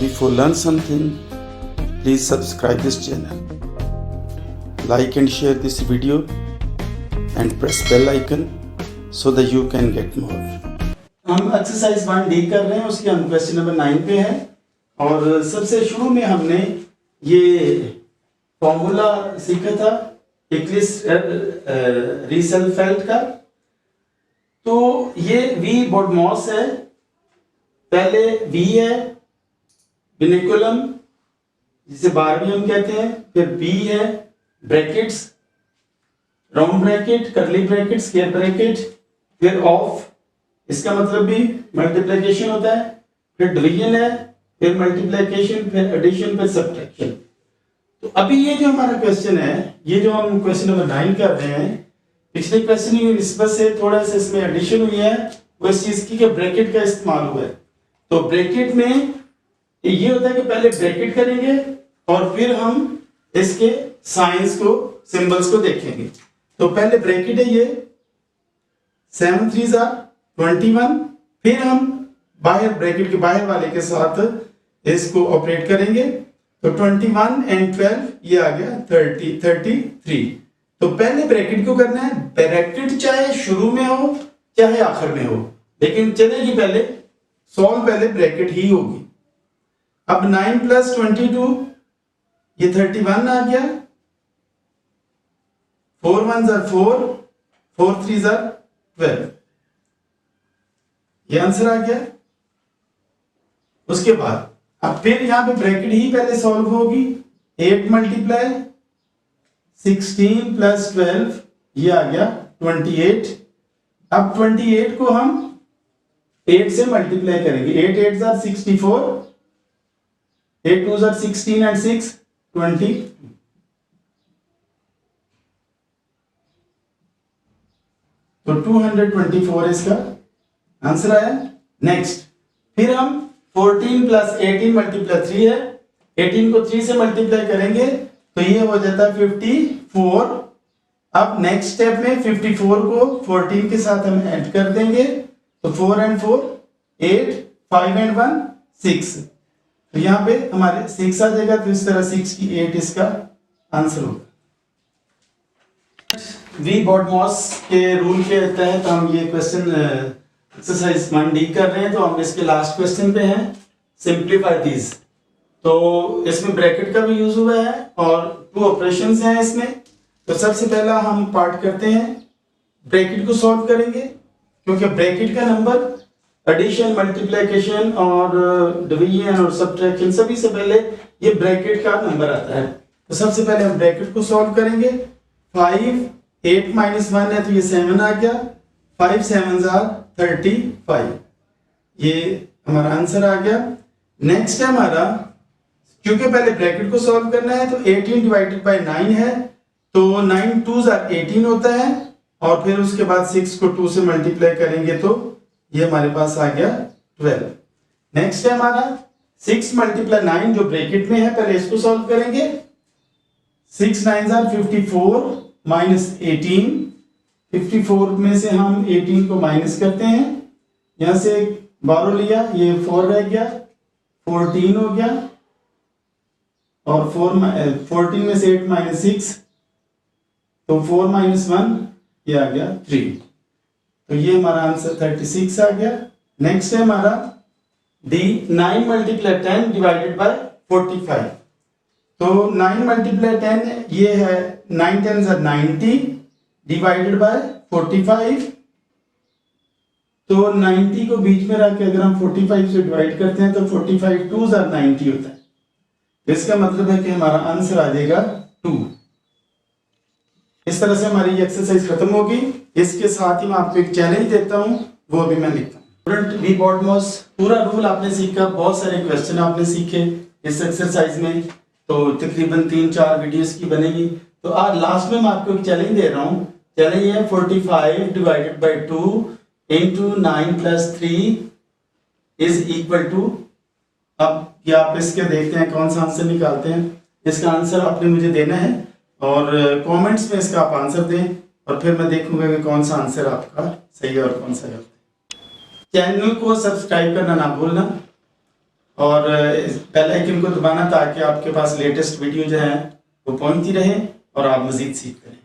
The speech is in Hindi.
Before learn something, please subscribe this channel. Like and share this video and press bell icon so that you can get more. हम एक्सरसाइज 1D कर रहे हैं, उसके हम क्वेश्चन नंबर 9 पे हैं और सबसे शुरू में हमने ये फॉर्मूला सीखा था इक्लिस रीसेलफेल्ड का। तो ये वी बोडमॉस है, पहले वी है विनिकुलम जिसे बार भी हम कहते हैं, फिर बी है ब्रैकेट्स, राउंड ब्रैकेट, करली ब्रैकेट, स्क्वायर ब्रैकेट, फिर ऑफ, इसका मतलब भी मल्टीप्लिकेशन होता है, फिर डिवीजन है, फिर मल्टीप्लिकेशन, फिर एडिशन, फिर सब्ट्रैक्शन। तो अभी ये जो हमारा क्वेश्चन है, ये जो हम क्वेश्चन नंबर 9 कर रहे हैं, पिछले क्वेश्चन की निस्बत से थोड़ा सा इसमें एडिशन हुई है, वो इस चीज की कि ब्रैकेट का इस्तेमाल हुआ है। तो ब्रैकेट में ये होता है कि पहले ब्रैकेट करेंगे और फिर हम इसके साइंस को, सिंबल्स को देखेंगे। तो पहले ब्रैकेट है ये 7 3 21, फिर हम बाहर ब्रैकेट के बाहर वाले के साथ इसको ऑपरेट करेंगे। तो 21 एंड 12 ये आ गया 33। तो पहले ब्रैकेट को करना है, ब्रैकेट चाहे शुरू में हो चाहे आखिर में हो, लेकिन चलेगी पहले सॉल्व पहले ब्रैकेट ही होगी। अब 9 + 22 ये 31 आ गया, 4 1 4, 4 3 12, ये आंसर आ गया। उसके बाद अब फिर यहां पे ब्रैकेट ही पहले सॉल्व होगी, 8 × 16 + 12 ये आ गया 28। अब 28 को हम 8 से मल्टीप्लाई करेंगे, 8 8 64, 8 2 16 and 6 20। तो 224 इसका आंसर आया। नेक्स्ट फिर हम 14 + 18 × 3 है, 18 को 3 से मल्टीप्लाई करेंगे तो ये हो जाता है 54। अब नेक्स्ट स्टेप में 54 को 14 के साथ हम ऐड कर देंगे, तो 4 and 4 8, 5 and 1 6। तो यहाँ पे हमारे 6 आ जाएगा, तो इस तरह 68 इसका आंसर होगा। वी बोडमॉस के रूल के तहत हम ये क्वेश्चन एक्सरसाइज 1D कर रहे हैं। तो हम इसके लास्ट क्वेश्चन पे हैं, सिंप्लीफाई दिस। तो इसमें ब्रैकेट का भी यूज हुआ है और 2 ऑपरेशंस हैं इसमें। तो सबसे पहला हम पार्ट करते हैं, ब्रैकेट को सॉल्व करेंगे, क्योंकि ब्रैकेट का नंबर एडिशन, मल्टीप्लिकेशन और डिवीजन और सब्ट्रैक्शन सभी से पहले ये ब्रैकेट का नंबर आता है। तो सबसे पहले हम ब्रैकेट को सॉल्व करेंगे। 5 8 - 1 है तो ये 7 आ गया, 5 7 35, ये हमारा आंसर आ गया। नेक्स्ट है हमारा, क्योंकि पहले ब्रैकेट को सॉल्व करना है, तो 18 / 9 है, तो 9 2 18 होता है, और फिर उसके बाद 6 को 2 से मल्टीप्लाई करेंगे तो ये हमारे पास आ गया 12। नेक्स्ट है हमारा 6 × 9 जो ब्रैकेट में है, पहले इसको सॉल्व करेंगे। 6 9 54 - 18, 54 में से हम 18 को माइनस करते हैं, यहां से 12 लिया, ये 4 रह गया, 14 हो गया, और 14 में से 8 - 6, तो 4 - 1 ये आ गया 3। तो ये हमारा आंसर 36 आ गया। नेक्स्ट है हमारा डी, 9 × 10 / 45। तो 9 × 10 ये है 9 10 90 डिवाइडेड बाय 45। तो 90 को बीच में रख के अगर हम 45 से डिवाइड करते हैं तो 45 2 90 होता है। इसका मतलब है कि हमारा आंसर आ जाएगा 2। इस तरह से हमारी ये एक्सरसाइज खत्म होगी। इसके साथ ही मैं आपको एक चैलेंज देता हूं, वो भी मैं लिखता हूं। स्टूडेंट, वी बोडमॉस पूरा रूल आपने सीखा, बहुत सारे क्वेश्चन आपने सीखे इस एक्सरसाइज में, तो तकरीबन 3-4 वीडियोस की बनेगी। तो आज लास्ट में मैं आपको एक चैलेंज दे रहा हूं। चैलेंज है 45 / 2 × 9 + 3 = अब ये आप इसके देखते हैं कौन सा आंसर निकालते हैं। इसका आंसर आपने मुझे देना है और कमेंट्स में इसका आप आंसर दें, और फिर मैं देखूंगा कि कौन सा आंसर आपका सही है और कौन सा गलत है। चैनल को सब्सक्राइब करना ना भूलना। और बेल आइकन को दबाना ताकि आपके पास लेटेस्ट वीडियो जो है वो पहुंचती रहे और आप मज़ीद सीखते रहें।